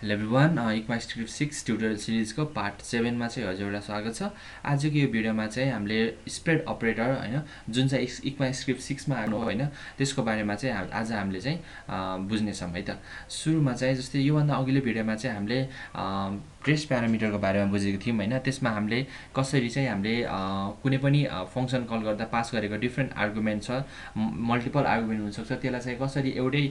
Hello everyone इक्मास्क्रिप्ट 6 tutorial सिरिजको part 7 मा चाहिँ हजुरहरूलाई स्वागत छ। आजको यो भिडियोमा चाहिँ हामीले स्प्रेड अपरेटर हैन जुन चाहिँ इक्मास्क्रिप्ट 6 मा आउनु हो हैन त्यसको बारेमा चाहिँ आज हामीले चाहिँ बुझ्ने छौं है त। सुरुमा चाहिँ जस्तै योभन्दा अघिल्लो भिडियोमा चाहिँ हामीले ट्रेस प्यारामिटरको बारेमा बुझेको थियौं हैन। त्यसमा हामीले कसरी चाहिँ हामीले कुनै पनि फंक्सन कल गर्दा पास गरेको डिफरेन्ट आर्गुमेन्ट छ, मल्टिपल आर्गुमेन्ट हुन सक्छ, त्यसलाई चाहिँ कसरी एउटै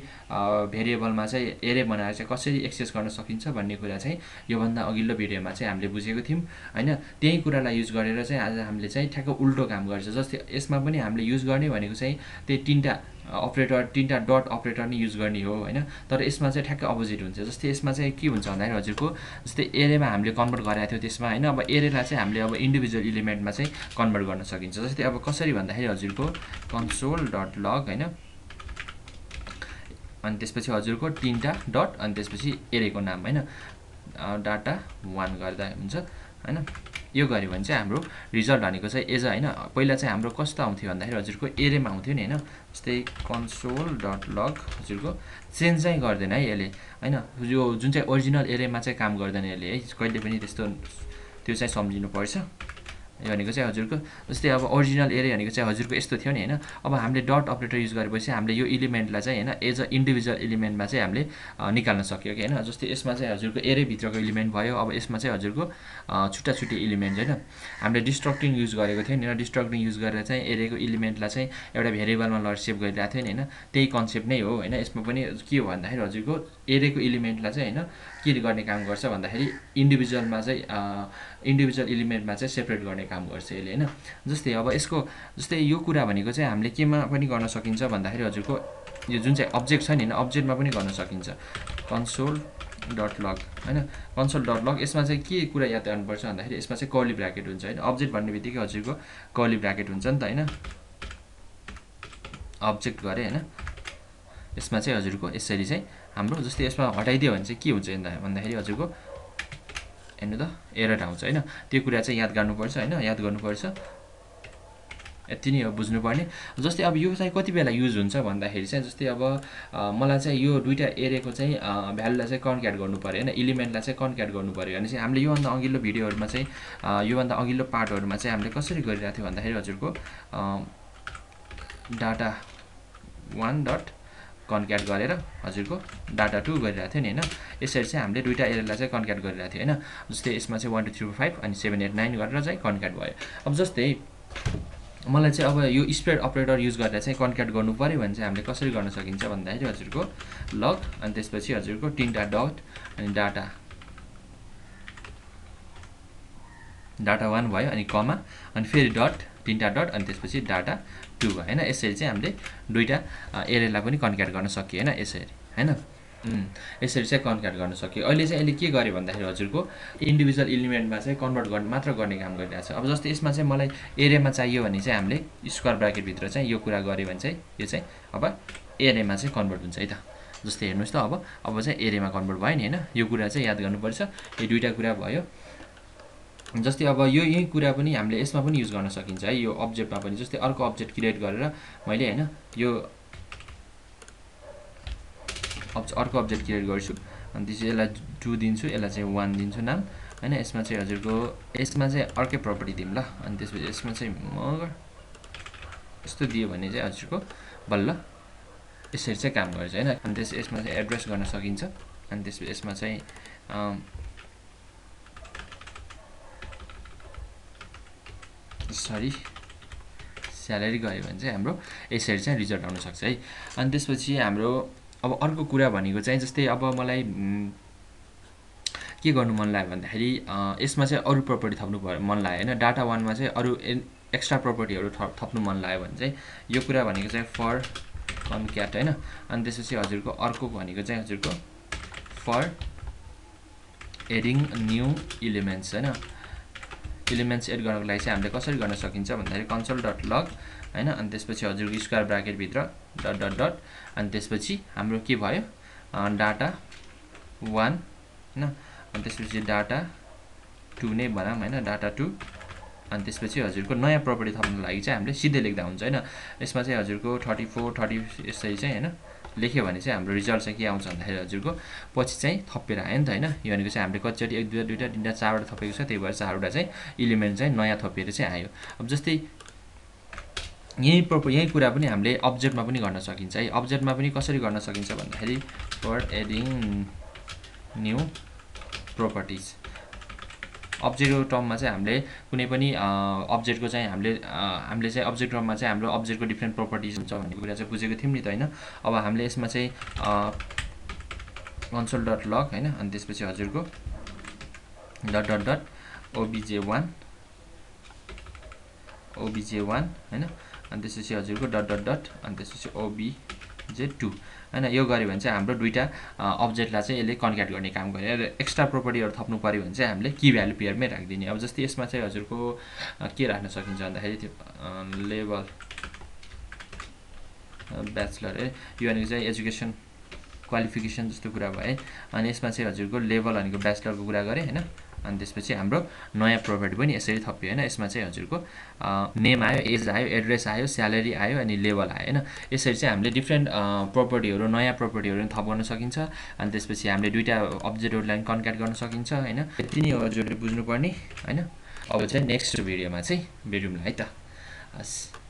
भेरिएबलमा चाहिँ एरे बनाएर चाहिँ कसरी एक्सेस गर्न सकिन्छ भन्ने कुरा चाहिँ योभन्दा अघिल्लो भिडियोमा चाहिँ हामीले बुझेको थियौं हैन। त्यही कुरालाई युज गरेर चाहिँ आज हामीले चाहिँ ठ्याक्क उल्टो काम गर्छ। जस्तै यसमा पनि हामीले युज गर्ने भनेको चाहिँ त्यही तीनटा अपरेटर, तीनटा डट अपरेटर नै युज गर्ने हो हैन। तर यसमा चाहिँ ठ्याक्क अपोजिट हुन्छ। जस्तै यसमा चाहिँ के हुन्छ भन्दाखेरि हजुरको जस्तै एरेमा हामीले कन्भर्ट गरेको थियो त्यसमा हैन। अब एरेलाई चाहिँ हामीले अब इन्डिभिजुअल एलिमेन्टमा चाहिँ कन्भर्ट गर्न सकिन्छ। जस्तै अब कसरी भन्दाखेरि हजुरको console.log हैन, अनि त्यसपछि हजुरको तीनटा डट अनि त्यसपछि एरेको नाम हैन, डाटा 1 गर्दा हुन्छ हैन। यो गर्यो भने चाहिँ हाम्रो रिजल्ट भनेको चाहिँ एज हैन। पहिला चाहिँ हाम्रो कस्तो आउँथ्यो भन्दाखेरि हजुरको एरेमा आउँथ्यो नि हैन। जस्तै console.log हजुरको चेन्ज चाहिँ गर्दैन है यसले हैन। यो जुन चाहिँ ओरिजिनल एरेमा चाहिँ काम गर्दैन यसले है। कहिले पनि त्यस्तो त्यो चाहिँ सम्झिनु पर्छ। यो भनेको चाहिँ हजुरको जस्तै अब ओरिजिनल एरे भनेको चाहिँ हजुरको यस्तो थियो नि हैन। अब हामीले डट अपरेटर युज गरेपछि हामीले यो एलिमेन्टलाई चाहिँ हैन एज अ इन्डिभिजुअल एलिमेन्टमा चाहिँ हामीले निकाल्न सक्यो कि हैन। जस्तै यसमा चाहिँ हजुरको एरे भित्रको एलिमेन्ट भयो। अब यसमा चाहिँ हजुरको छुट्टा छुट्टी एलिमेन्ट हैन। हामीले डिस्ट्रक्टिङ युज गरेको थियो नि हैन। डिस्ट्रक्टिङ युज गरेर चाहिँ एरेको एलिमेन्टलाई चाहिँ एउटा भेरिएबलमा लगेर सेभ गरिरहेको थियो नि हैन। त्यही कन्सेप्ट नै हो हैन। यसमा पनि के हो भन्दाखेरि हजुरको एरेको एलिमेन्टलाई चाहिँ हैन के गर्ने काम गर्छ भन्दाखेरि इन्डिभिजुअलमा चाहिँ इन्डिभिजुअल एलिमेन्टमा चाहिँ सेपरेट गर्ने काम गर्छ यसले हैन। जस्तै अब यसको जस्तै यो कुरा भनेको चाहिँ हामीले केमा पनि गर्न सकिन्छ भन्दाखेरि हजुरको यो जुन चाहिँ अब्जेक्ट छ नि हैन, अब्जेक्टमा पनि गर्न सकिन्छ। console.log हैन, console.log यसमा चाहिँ के कुरा याद गर्नुपर्छ भन्दाखेरि यसमा चाहिँ कर्ली ब्र्याकेट हुन्छ हैन। अब्जेक्ट भन्ने बित्तिकै हजुरको कर्ली ब्र्याकेट हुन्छ नि त हैन। अब्जेक्ट गरे हैन, यसमा चाहिँ हजुरको यसरी चाहिँ हाम्रो जस्तै यसमा हटाइदियो भने चाहिँ के हुन्छ भन्दाखेरि हजुरको हेर्नु त एरर आउँछ हैन। त्यो कुरा चाहिँ याद गर्नुपर्छ हैन, याद गर्नुपर्छ। यति नै हो बुझ्नुपर्ने। जस्तै अब यो चाहिँ कति बेला युज हुन्छ भन्दाखेरि चाहिँ जस्तै अब मलाई चाहिँ यो दुईटा एरेको चाहिँ भ्यालुलाई चाहिँ कन्क्याट गर्नु पर्यो हैन, एलिमेन्टलाई चाहिँ कन्क्याट गर्नु पर्यो भने चाहिँ हामीले योभन्दा अघिल्लो भिडियोहरुमा चाहिँ योभन्दा अघिल्लो पार्टहरुमा चाहिँ हामीले कसरी गरिरहेको थियो भन्दाखेरि हजुरको डाटा 1 डट कन्क्याट गरेर हजुरको डाटा 2 गरिरहेको थियो नि हैन। यसरी चाहिँ हामीले दुईटा एरेलाई चाहिँ कन्क्याट गरिरहेको थियो हैन। जस्तै यसमा चाहिँ 1 2 3 4 5 अनि 7 8 9 गरेर चाहिँ कन्क्याट भयो। अब जस्तै मलाई चाहिँ अब यो स्प्रेड अपरेटर युज गरेर चाहिँ कन्क्याट गर्नु पर्यो भने चाहिँ हामीले कसरी गर्न सकिन्छ भन्दाखेरि हजुरको लग अनि त्यसपछि हजुरको तीनटा डट अनि डाटा 1 भयो अनि कमा अनि फेरि डट तीनटा डट अनि त्यसपछि डाटा 2 भयो हैन। यसरी चाहिँ हामीले दुईटा एरेलाई पनि कन्क्याट गर्न सकियो हैन, यसरी हैन। यसरी चाहिँ कन्क्याट गर्न सकियो। अहिले चाहिँ यसले के गर्यो भन्दाखेरि हजुरको इन्डिभिजुअल एलिमेन्टमा चाहिँ कन्भर्ट गर्न मात्र गर्ने काम गरिरहेछ। अब जस्तै यसमा चाहिँ मलाई एरेमा चाहियो भने चाहिँ हामीले स्क्वायर ब्र्याकेट भित्र चाहिँ यो कुरा गर्यो भने चाहिँ यो चाहिँ अब एरेमा चाहिँ कन्भर्ट हुन्छ है त। जस्तै हेर्नुस् त अब चाहिँ एरेमा कन्भर्ट भयो नि हैन। यो कुरा चाहिँ याद गर्नुपर्छ। यो दुईटा कुरा भयो। जस्तै अब यो यही कुरा पनि हामीले यसमा पनि युज गर्न सकिन्छ है, यो अब्जेक्टमा पनि। जस्तै अर्को अब्जेक्ट क्रिएट गरेर मैले हैन यो अर्को अब्जेक्ट क्रिएट गर्छु अनि त्यसपछि यसलाई 2 दिन्छु, यसलाई चाहिँ 1 दिन्छु नाम हैन। यसमा चाहिँ हजुरको यसमा चाहिँ अर्कै प्रपर्टी दिउँ ल। अनि त्यसपछि यसमा चाहिँ म यस्तो दियो भने चाहिँ हजुरको बल्ल यसरी चाहिँ काम गर्छ हैन। अनि त्यसपछि यसमा चाहिँ एड्रेस गर्न सकिन्छ। अनि त्यसपछि यसमा चाहिँ स्यालेरी गयो भने चाहिँ हाम्रो यसरी चाहिँ रिजल्ट आउन सक्छ है। अनि त्यसपछि हाम्रो अब अर्को कुरा भनेको चाहिँ जस्तै अब मलाई के गर्नु मन लाग्यो भन्दाखेरि यसमा चाहिँ अरु प्रपर्टी थप्नु मन लाग्यो हैन। डाटा 1 मा चाहिँ अरु एक्स्ट्रा प्रपर्टीहरु थप्नु मन लाग्यो भने चाहिँ यो कुरा भनेको चाहिँ फर कन्क्याट हैन। अनि त्यसपछि हजुरको अर्को भनेको चाहिँ हजुरको फर एडिङ न्यू एलिमेन्ट्स हैन। एलिमेन्ट्स एड गर्नको लागि चाहिँ हामीले कसरी गर्न सकिन्छ भन्दाखेरि console.log हैन। अनि त्यसपछि हजुरको स्क्वायर ब्र्याकेट भित्र डट डट डट अनि त्यसपछि हाम्रो के भयो डाटा 1 हैन। अनि त्यसपछि डाटा 2 नै बनाम हैन, डाटा 2। अनि त्यसपछि हजुरको नयाँ प्रपर्टी थप्नको लागि चाहिँ हामीले सिधै लेख्दा हुन्छ हैन। यसमा चाहिँ हजुरको 34 30 यसरी चाहिँ हैन लेख्यो भने चाहिँ हाम्रो रिजल्ट चाहिँ के आउँछ भन्दाखेरि हजुरको पछि चाहिँ थपेर आयो नि त हैन यो भनेको चाहिँ हामीले कतिचोटि 1 2 2 3 4 वटा थपेको छ त्यही भएर 4 वटा चाहिँ एलिमेन्ट चाहिँ नयाँ थपिएर चाहिँ आयो अब जस्तै यही कुरा पनि हामीले अब्जेक्टमा पनि गर्न सकिन्छ है अब्जेक्टमा पनि कसरी गर्न सकिन्छ भन्दाखेरि फर एडिङ न्यू प्रोपर्टिज अब्जेक्टको टर्ममा चाहिँ हामीले कुनै पनि अब्जेक्टको चाहिँ हामीले चाहिँ अब्जेक्ट टर्ममा चाहिँ हाम्रो अब्जेक्टको डिफ्रेन्ट प्रोपर्टिज हुन्छ भन्ने कुरा चाहिँ बुझेको थियौँ नि त हैन अब हामीले यसमा चाहिँ console.log हैन अनि त्यसपछि हजुरको .obj1 हैन अनि त्यसपछि हजुरको अनि त्यसपछि obj2 हैन यो गर्यो भने चाहिँ हाम्रो दुईटा अब्जेक्टलाई चाहिँ यसले कन्क्याट गर्ने काम गर्यो र एक्स्ट्रा प्रोपर्टीहरु थप्नु पर्यो भने चाहिँ हामीले की भ्यालु पेयरमै राख्दिने अब जस्तै यसमा चाहिँ हजुरको के राख्न सकिन्छ भन्दाखेरि त्यो लेभल ब्याचलर यो भनेको चाहिँ एजुकेसन क्वालिफिकेसन जस्तो कुरा भयो अनि यसमा चाहिँ हजुरको लेभल भनेको ब्याचलरको कुरा गरे हैन अनि त्यसपछि हाम्रो नयाँ प्रोपर्टी पनि यसरी थपियो हैन यसमा चाहिँ हजुरको नेम आयो एज आयो एड्रेस आयो स्यालेरी आयो अनि लेभल आयो हैन यसरी चाहिँ हामीले डिफ्रेन्ट प्रोपर्टीहरु नयाँ प्रोपर्टीहरु थप गर्न सकिन्छ अनि त्यसपछि हामीले दुईटा अब्जेक्टहरुलाई कन्क्याट गर्न सकिन्छ हैन यति नै हजुरले बुझ्नु पर्ने हैन अब चाहिँ नेक्स्ट भिडियोमा चाहिँ भेटौँला है त हस्